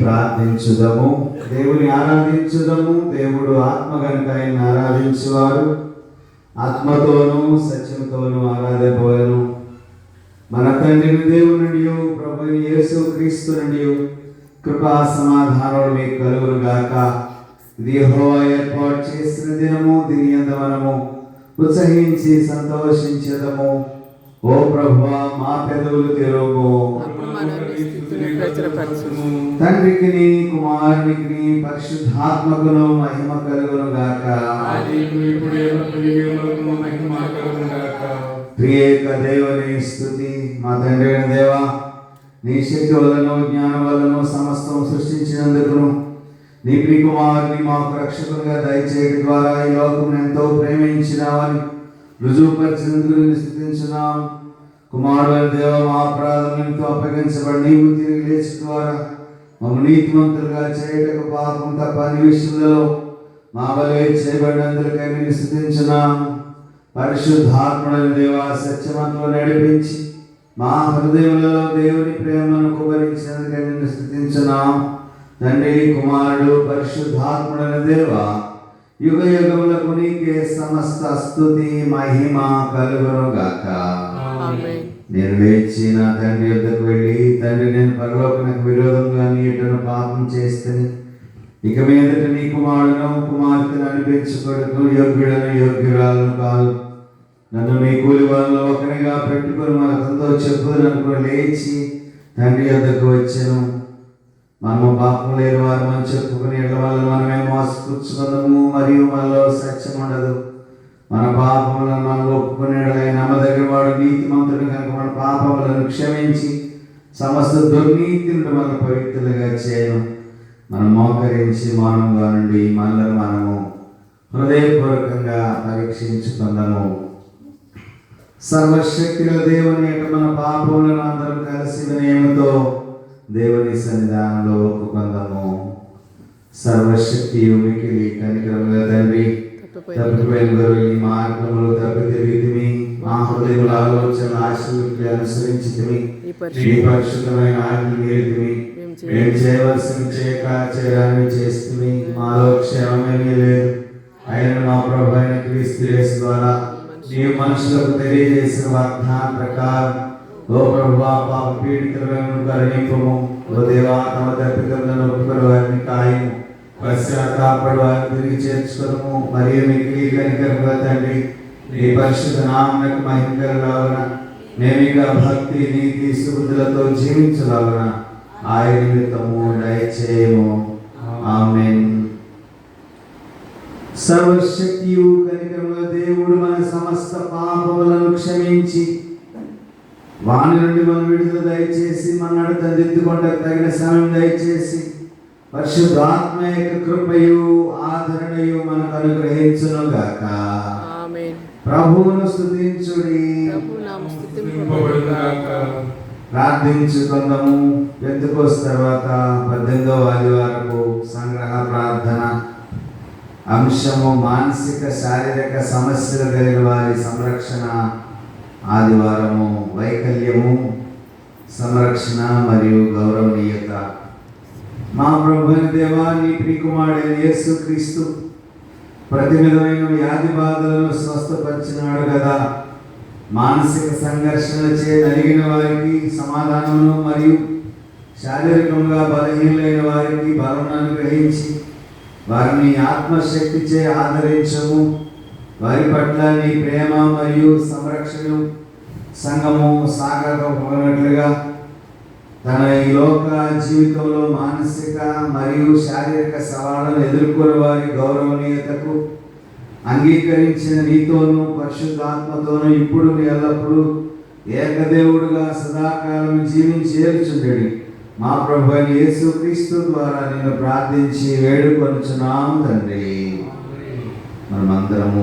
ప్రార్థించుదము, దేవుని ఆరాధించుదము. దేవుడు ఆత్మ గనుక ఆయన ఆరాధించువారు ఆత్మతోనూ సత్యంతోనూ ఆరాధింపవలెను. మన తండ్రి దేవుని నుండి ప్రభువైన యేసు క్రీస్తు నుండి కృపా సమాధానాలు మీకు కలుగును గాక. ఇది యెహోవా ఏర్పాటు చేసిన దినము, దీని యందు మనము ఉత్సహించి సంతోషించెదము. ఓ ప్రభువా, మా పెదవులు తెరువు. తండ్రికి కుమారునికి పరిశుద్ధాత్మకును మహిమ కలుగును గాక. ప్రియేక దేవుని స్తుతి. మా తండ్రి అయిన దేవా, నీ శక్తి వలన జ్ఞానం వలన సమస్తం సృష్టించినందుకును నీ ప్రియ కుమారుని మాకు రక్షకులుగా దయచేయడం ద్వారా ఈ లోకం ఎంతో ప్రేమించినావని రుజువుపరిచినందుకు స్తుతించున్నాం. కుమారుడు దేవ, మా అపరాధములతో అప్పగించబడి నీవు తిరిగి లేచి ద్వారా మమ్మల్ని నీతిమంతులుగా చేయటకు పాపం తప్ప అన్ని విషయంలో మా వలె చేయబడినందుకై నేను స్తుతించున్నాం. పరిశుద్ధాత్ముడైన దేవ, సత్యమంతులు నడిపించి మా హృదయంలో దేవుని ప్రేమను కుమరించినందుకై నిన్ను స్తుతించున్నాం. తండ్రి, కుమారుడు, పరిశుద్ధాత్ముడైన దేవ, యుగ యుగములకు నీకే సమస్త స్తుతి మహిమ కలుగును గాక. నేను లేచి నా తండ్రి వద్దకు వెళ్ళి, తండ్రి, నేను పరలోకమునకు విరోధంగా నీ ఎదుట పాపం చేస్తేనే ఇక మీదట నీ కుమారుడును కుమార్తెను అనిపించుకొనుటకు యోగ్యుడను యోగ్యురాలను కాదు. నన్ను నీ కూలి వాళ్ళలో ఒకరిగా పెట్టుకొని మనతో చెప్పుదని అనుకుని లేచి తండ్రి వద్దకు వచ్చాను. మనము పాపం లేని వారు మనం చెప్పుకుని ఎట్ల వల్ల మనమే మోసపుచ్చుకుందాము, మరియు మనలో సత్యం ఉండదు. మన పాపములను మనం ఒప్పుకునేడలై నమ్మదగిన వాడు నీతిమంతుడు కనుక మన పాపములను క్షమించి సమస్త దుర్నీతి నుండి మన పవిత్రులుగా చేయను. మనం మోకరించి మౌనంగా నుండి మనలను మనము హృదయపూర్వకంగా పరీక్షించుకుందాము. సర్వశక్తిగా దేవుని యొక్క మన పాపములను అందరం కలిసి వినయముతో దేవుని సన్నిధానంలో ఒప్పుకుందాము. సర్వశక్తి మిక్కిలి కనికరముగా తండ్రి, తప్పిపోయిన ఈ మార్గములు తప్పితిరిగితిమి, మా హృదయముల ఆలోచన ఆశలకి అనుసరించితిమి, ఈ పరిశుద్ధమైన ఆజ్ఞలు మీరితిమి. మేము చేయవలసిన చేయడాన్ని చేస్తుంది, మాలో క్షేమమేమీ లేదు. అయిన మా ప్రభు అయిన క్రీస్తు యేసు ద్వారా నీవు మనుషులకు తెలియజేసిన వాగ్దాన ప్రకారం ఓ ప్రభువా, పాప పీడితులను కరుణింపుము. ఓ దేవా, తమ తప్పిదములను ఒప్పుకొని వారిని కాయము, పశ్చాత్తాపడి వారిని తిరిగి చేర్చుకొనుము. మరియు మీకు కనికరముగా తండ్రి, నీ పరిశుద్ధ నామమునకు మహిమ కలుగులాగున మేమిగా భక్తి నీతి సుబుద్ధులతో జీవించలాగున ఆయన నిమిత్తము దయచేయము. ఆమేన్. సర్వశక్తియు కనికరముల దేవుడు మన సమస్త పాపములను క్షమించి వాని నుండి మనం విడుదల దయచేసి మన నడత దిద్దుకొనడానికి తగిన సమయం దయచేసి పరిశుద్ధాత్మ యొక్క కృపయు ఆదరణయు మనకు అనుగ్రహించును గాక. ప్రభువును స్తుతించుడి. ప్రార్థించుకుందాము. పెంతెకోస్తు తర్వాత 18వ ఆదివారపు సంగ్రహ ప్రార్థన అంశము మానసిక శారీరక సమస్యలు కలిగిన వారి సంరక్షణ. ఆదివారము వైకల్యము, సంరక్షణ మరియు గౌరవనీయత. మా ప్రభువైన దేవా, నీ ప్రియ కుమారుడైన యేసు క్రీస్తు ప్రతి విధమైన వ్యాధి బాధలను స్వస్థపరిచినాడు కదా. మానసిక సంఘర్షణలచే నలిగిన వారికి సమాధానమును మరియు శారీరకంగా బలహీనమైన వారికి బలం అనుగ్రహించి వారిని ఆత్మశక్తిచే ఆదరించము. వారి పట్ల నీ ప్రేమ మరియు సంరక్షణ సంఘము సాగకపోయినట్లుగా తన ఈ లోక జీవితంలో మానసిక మరియు శారీరక సవాళ్ళను ఎదుర్కొనే వారి గౌరవనీయతకు అంగీకరించిన నీతోనూ పరిశుద్ధాత్మతోనూ ఇప్పుడు ఎల్లప్పుడూ ఏకదేవుడుగా సదాకాలం జీవించి ఏర్చుండెడి మా ప్రభు అయిన యేసు క్రీస్తు ద్వారా నేను ప్రార్థించి వేడుకొనుచున్నాము తండ్రి. మనమందరము